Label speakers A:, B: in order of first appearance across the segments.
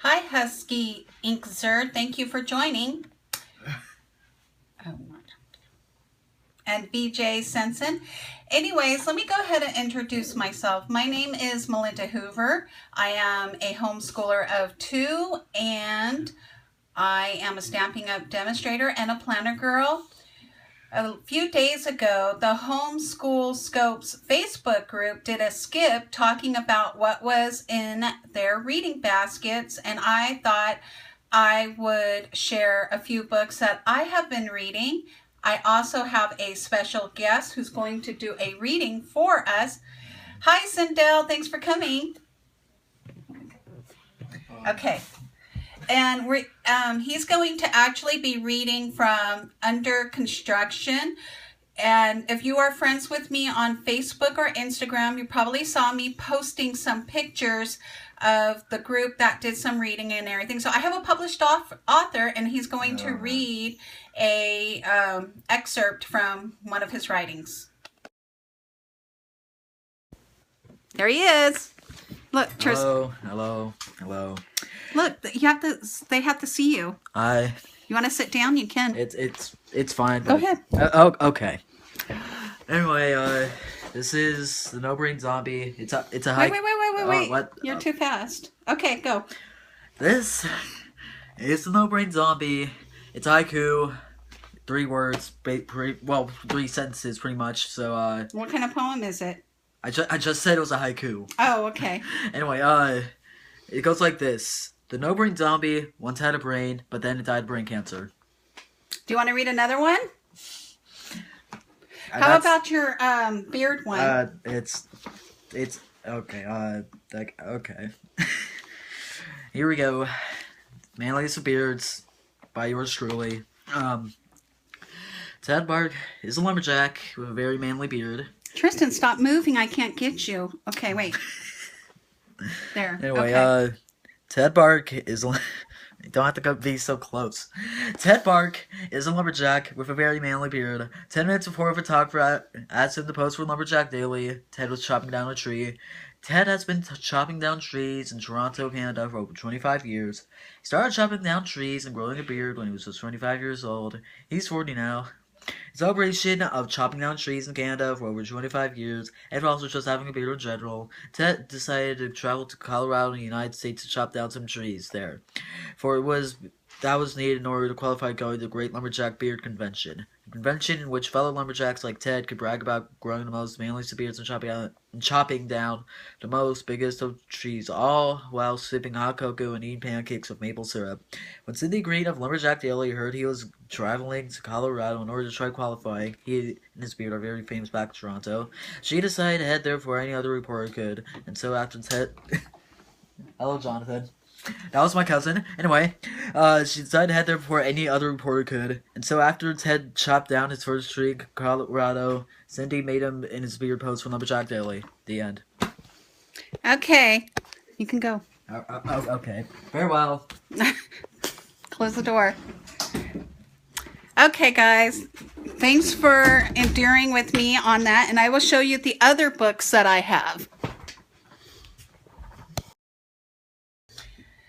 A: Hi, Husky Inkzer. Thank you for joining. And BJ Sensen. Anyways, let me go ahead and introduce myself. My name is Melinda Hoover. I am a homeschooler of 2, and I am a Stampin' Up! Demonstrator and a planner girl. A few days ago, the Homeschool Scopes Facebook group did a skip talking about what was in their reading baskets, and I thought I would share a few books that I have been reading. I also have a special guest who's going to do a reading for us. Hi, Sindel. Thanks for coming. Okay. And he's going to actually be reading from Under Construction. And if you are friends with me on Facebook or Instagram, you probably saw me posting some pictures of the group that did some reading and everything. So I have a published author, and he's going to read a excerpt from one of his writings. There he is. Look,
B: Tristan. Hello.
A: Look, they have to see you. You want to sit down? You can.
B: It's fine.
A: Go ahead.
B: Okay. Anyway, this is the No Brain Zombie. It's a high.
A: Wait. What? You're too fast. Okay, go.
B: This is the No Brain Zombie. It's haiku. 3 words. 3 sentences, pretty much. So.
A: What kind of poem is it?
B: I just said it was a haiku.
A: Oh, okay.
B: Anyway, it goes like this. The No Brain Zombie once had a brain, but then it died of brain cancer.
A: Do you want to read another one? How about your beard one?
B: It's okay. Okay. Here we go. Manliest of Beards by yours truly. Ted Bark is a lumberjack with a very manly beard.
A: Tristan, stop moving. I can't get you. Okay, wait. There.
B: Anyway,
A: okay.
B: Ted Bark is... You don't have to be so close. Ted Bark is a lumberjack with a very manly beard. 10 minutes before a photographer asked him to pose for Lumberjack Daily, Ted was chopping down a tree. Ted has been chopping down trees in Toronto, Canada for over 25 years. He started chopping down trees and growing a beard when he was just 25 years old. He's 40 now. In celebration of chopping down trees in Canada for over 25 years, and also just having a beard in general, Ted decided to travel to Colorado in the United States to chop down some trees there. For that was needed in order to qualify to go to the Great Lumberjack Beard Convention. A convention in which fellow lumberjacks like Ted could brag about growing the most manliest beards and chopping down the most biggest of trees, all while sipping hot cocoa and eating pancakes with maple syrup. When Cindy Green of Lumberjack Daily heard he was traveling to Colorado in order to try qualifying, he and his beard are very famous back in Toronto, she decided to head there before any other reporter could, and so after Ted... Hello, Jonathan. That was my cousin. Anyway, she decided to head there before any other reporter could. And so after Ted chopped down his first tree in Colorado, Cindy made him in his beard pose for Lumberjack Daily. The end.
A: Okay. You can go.
B: Okay. Farewell.
A: Close the door. Okay, guys. Thanks for enduring with me on that. And I will show you the other books that I have.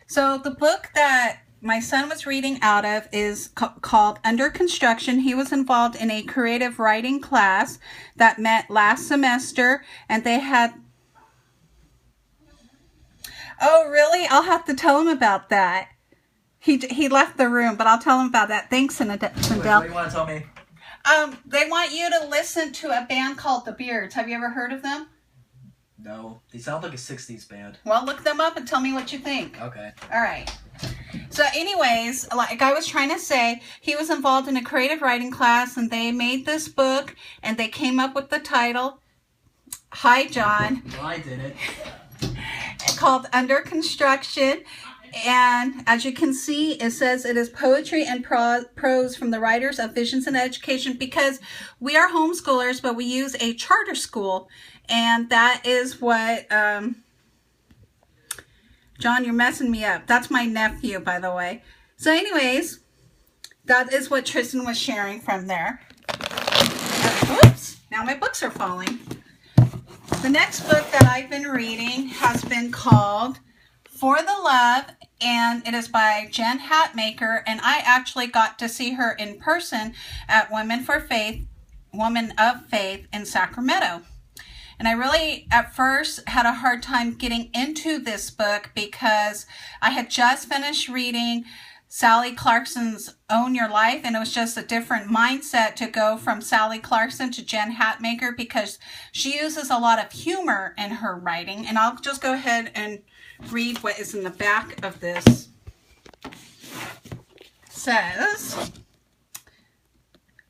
A: So the book that my son was reading out of is called Under Construction. He was involved in a creative writing class that met last semester, and they had... Oh, really? I'll have to tell him about that. He left the room, but I'll tell him about that. Thanks, Sindel.
B: What do you want to tell me?
A: They want you to listen to a band called The Beards. Have you ever heard of them?
B: No, they sound like a 60s band.
A: Well, look them up and tell me what you think.
B: Okay.
A: All right. So anyways, like I was trying to say, he was involved in a creative writing class, and they made this book, and they came up with the title. Hi, John.
B: Well, I did it.
A: Called Under Construction. And as you can see, it says it is poetry and prose from the writers of Visions in Education, because we are homeschoolers, but we use a charter school. And that is what, John, you're messing me up. That's my nephew, by the way. So anyways, that is what Tristan was sharing from there. Whoops, now my books are falling. The next book that I've been reading has been called For the Love, and it is by Jen Hatmaker, and I actually got to see her in person at Women of Faith in Sacramento. And I really, at first, had a hard time getting into this book because I had just finished reading Sally Clarkson's Own Your Life, and it was just a different mindset to go from Sally Clarkson to Jen Hatmaker because she uses a lot of humor in her writing. And I'll just go ahead and read what is in the back of this. It says,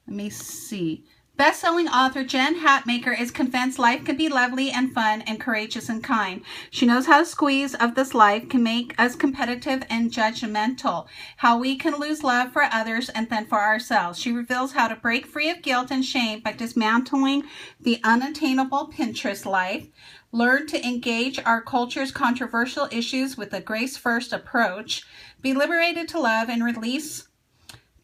A: let me see. Best-selling author Jen Hatmaker is convinced life can be lovely and fun and courageous and kind. She knows how the squeeze of this life can make us competitive and judgmental, how we can lose love for others and then for ourselves. She reveals how to break free of guilt and shame by dismantling the unattainable Pinterest life, learn to engage our culture's controversial issues with a grace-first approach, be liberated to love and release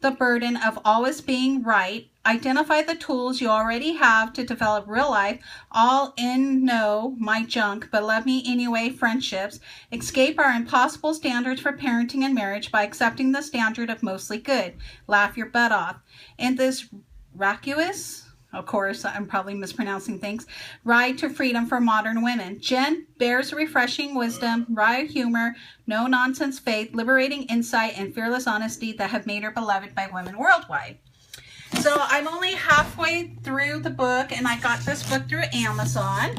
A: the burden of always being right, identify the tools you already have to develop real life, all in no, my junk, but love me anyway friendships, escape our impossible standards for parenting and marriage by accepting the standard of mostly good, laugh your butt off. In this vacuous, of course, I'm probably mispronouncing things, ride to freedom for modern women, Jen bears refreshing wisdom, wry humor, no-nonsense faith, liberating insight, and fearless honesty that have made her beloved by women worldwide. So I'm only halfway through the book, and I got this book through Amazon,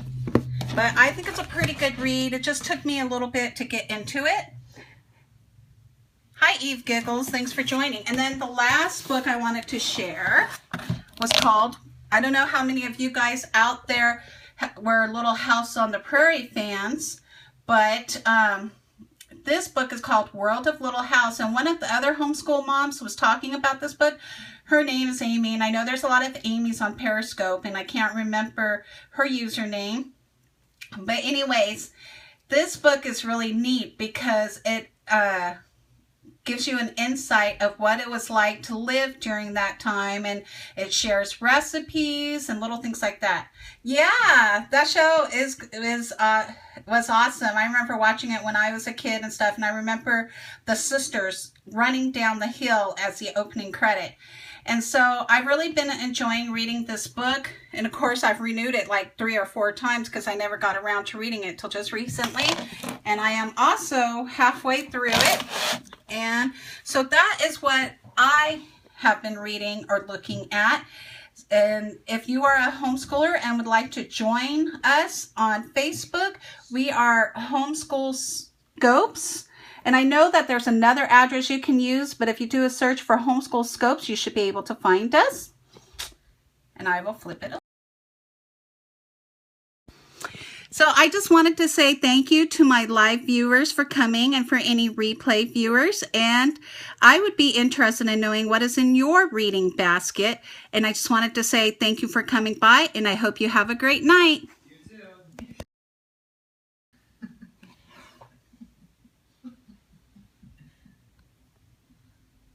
A: but I think it's a pretty good read. It just took me a little bit to get into it. Hi, Eve Giggles. Thanks for joining. And then the last book I wanted to share was called, I don't know how many of you guys out there were Little House on the Prairie fans, but this book is called World of Little House, and one of the other homeschool moms was talking about this book. Her name is Amy, and I know there's a lot of Amy's on Periscope, and I can't remember her username. But anyways, this book is really neat because it gives you an insight of what it was like to live during that time, and it shares recipes and little things like that. Yeah, that show was awesome. I remember watching it when I was a kid and stuff, and I remember the sisters running down the hill as the opening credit. And so I've really been enjoying reading this book, and of course I've renewed it like 3 or 4 times because I never got around to reading it till just recently, and I am also halfway through it. And so that is what I have been reading or looking at. And if you are a homeschooler and would like to join us on Facebook, we are Homeschool Scopes. And I know that there's another address you can use, but if you do a search for Homeschool Scopes, you should be able to find us. And I will flip it up. So I just wanted to say thank you to my live viewers for coming and for any replay viewers. And I would be interested in knowing what is in your reading basket. And I just wanted to say thank you for coming by, and I hope you have a great night.